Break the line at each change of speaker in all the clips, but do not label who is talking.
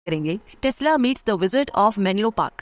करेंगे Tesla meets the visit of Menlo park.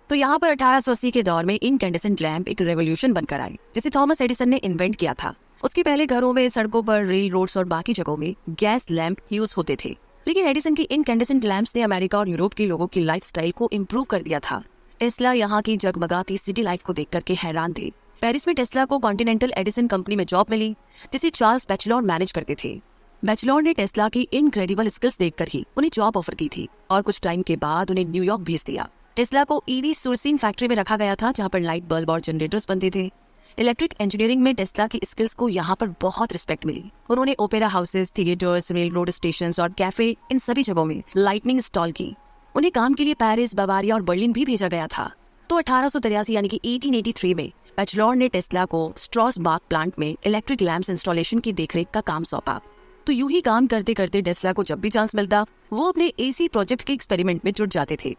तो यहाँ पर 1880 के दौर में इनकैंडेसेंट लैंप एक रेवोल्यूशन बनकर आई, जिसे थॉमस एडिसन ने इन्वेंट किया था। उसके पहले घरों में, सड़कों पर, रेल रोड्स और बाकी जगहों में गैस लैंप यूज होते थे, लेकिन एडिसन की इनकैंडेसेंट लैंप्स ने अमेरिका और यूरोप के लोगों की लाइफस्टाइल को इम्प्रूव कर दिया था। टेस्ला यहाँ की जगमगाती सिटी लाइफ को देख करके हैरान थे। पेरिस में टेस्ला को कॉन्टिनेंटल एडिसन कंपनी में जॉब मिली, जिसे चार्ल्स बैचलर मैनेज करते थे। बैचलर ने टेस्ला की इनक्रेडिबल स्किल्स देखकर ही उन्हें जॉब ऑफर की थी और कुछ टाइम के बाद उन्हें न्यूयॉर्क भेज दिया। टेस्ला को ईवी सुरसीन फैक्ट्री में रखा गया था, जहाँ पर लाइट बल्ब और जनरेटर्स बनते थे। इलेक्ट्रिक इंजीनियरिंग में टेस्ला की स्किल्स को यहाँ पर बहुत रिस्पेक्ट मिली। उन्होंने opera houses, theatres, rail road station और कैफे, इन सभी जगहों में लाइटनिंग इंस्टॉल की। उन्हें काम के लिए पेरिस, बवारिया और बर्लिन भी भेजा गया था। तो 1883 यानी कि 1883 में बैचलर ने टेस्ला को स्ट्रॉसबार्ग प्लांट में इलेक्ट्रिक लैंप्स इंस्टॉलेशन की देखरेख का काम सौंपा। तो यूं ही काम करते करते टेस्ला को जब भी चांस मिलता, वो अपने एसी प्रोजेक्ट के एक्सपेरिमेंट में जुट जाते थे।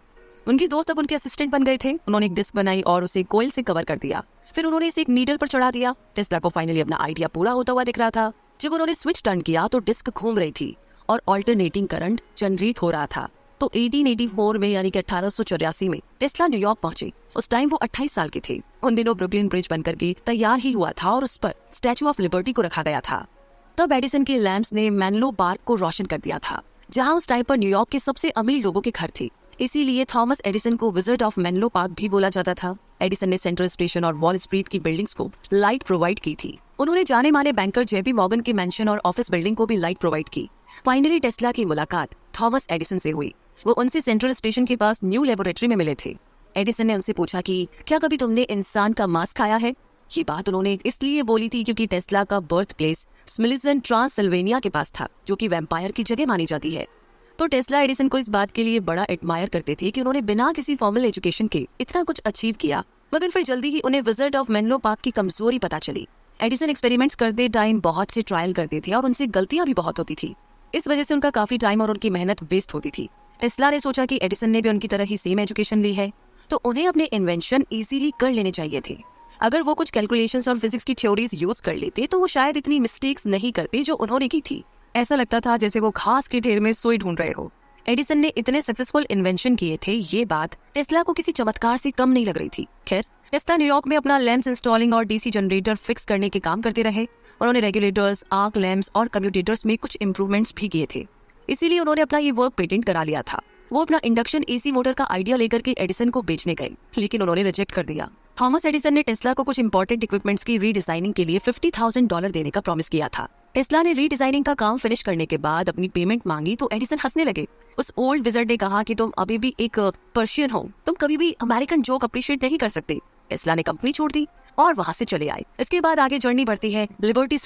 उनके दोस्त अब उनके असिस्टेंट बन गए थे। उन्होंने एक डिस्क बनाई और उसे कोयल से कवर कर दिया। फिर उन्होंने इसे एक नीडल पर चढ़ा दिया। टेस्ला को फाइनली अपना आइडिया पूरा होता हुआ दिख रहा था। जब उन्होंने स्विच टर्न किया तो डिस्क घूम रही थी और ऑल्टरनेटिंग करंट जनरेट हो रहा था। तो 1884 में यानी कि 1884 में टेस्ला न्यूयॉर्क पहुंचे। उस टाइम वो 28 साल के थे। उन दिनों ब्रुकलिन ब्रिज बनकर के तैयार ही हुआ था और उस पर स्टैचू ऑफ लिबर्टी को रखा गया था। तब एडिसन के लैंप्स ने मेनलो पार्क को रोशन कर दिया था, जहां उस टाइम पर न्यूयॉर्क के सबसे अमीर लोगों के घर थे। इसीलिए थॉमस एडिसन को विजिट ऑफ मेनलो पार्क भी बोला जाता था। एडिसन ने सेंट्रल स्टेशन और वॉल स्ट्रीट की बिल्डिंग्स को लाइट प्रोवाइड की थी। उन्होंने जाने माने बैंकर जेपी मॉर्गन के मेंशन और ऑफिस बिल्डिंग को भी लाइट प्रोवाइड की। फाइनली टेस्ला की मुलाकात थॉमस एडिसन से हुई। वो उनसे सेंट्रल स्टेशन के पास न्यू लेबोरेटरी में मिले थे। एडिसन ने उनसे पूछा कि क्या कभी तुमने इंसान का मांस खाया है। ये बात उन्होंने इसलिए बोली थी क्योंकि टेस्ला का बर्थ प्लेस स्मिलिजन ट्रांसिल्वेनिया के पास था, जो कि वैम्पायर की जगह मानी जाती है। तो टेस्ला एडिसन को इस बात के लिए बड़ा एडमायर करते थे कि उन्होंने बिना किसी फॉर्मल एजुकेशन के इतना कुछ अचीव किया। मगर फिर जल्दी ही उन्हें विजिट ऑफ मेनलो पार्क की कमजोरी पता चली। एडिसन एक्सपेरिमेंट्स करते टाइम बहुत से ट्रायल करते थे और उनसे गलतियां भी बहुत होती थी। इस वजह से उनका काफी टाइम और उनकी मेहनत वेस्ट होती थी। टेस्ला ने सोचा कि एडिसन ने भी उनकी तरह ही सेम एजुकेशन ली है, तो उन्हें अपने इन्वेंशन इजीली कर लेने चाहिए थे। अगर वो कुछ कैलकुलेशंस और फिजिक्स की थ्योरीज यूज कर लेते तो वो शायद इतनी मिस्टेक्स नहीं करते जो उन्होंने की थी। ऐसा लगता था जैसे वो घास के ढेर में सुई ढूंढ रहे हो। एडिसन ने इतने सक्सेसफुल इन्वेंशन किए थे, ये बात टेस्ला को किसी चमत्कार से कम नहीं लग रही थी। खैर, टेस्ला न्यूयॉर्क में अपना लैंप्स इंस्टॉलिंग और डीसी जनरेटर फिक्स करने के काम करते रहे। उन्होंने रेगुलेटर्स, आर्क लैंप्स और कम्यूटेटर्स में कुछ इंप्रूवमेंट्स भी किए थे। इसीलिए उन्होंने अपना ये वर्क पेटेंट करा लिया था। वो अपना इंडक्शन एसी मोटर का आइडिया लेकर के एडिसन को बेचने गए, लेकिन उन्होंने रिजेक्ट कर दिया। थॉमस एडिसन ने टेस्ला को कुछ इंपॉर्टेंट इक्विपमेंट्स की रीडिजाइनिंग के लिए $50,000 देने का प्रॉमिस किया था। टेस्ला ने रीडिजाइनिंग का काम फिनिश करने के बाद अपनी पेमेंट मांगी तो एडिसन हंसने लगे। उस ओल्ड विजर्ड ने कहा कि तुम अभी भी एक पर्शियन हो, तुम कभी भी अमेरिकन जोक अप्रिशिएट नहीं कर सकते। टेस्ला ने कंपनी छोड़ दी और वहां से चले आए। इसके बाद आगे जर्नी बढ़ती है लिबर्टी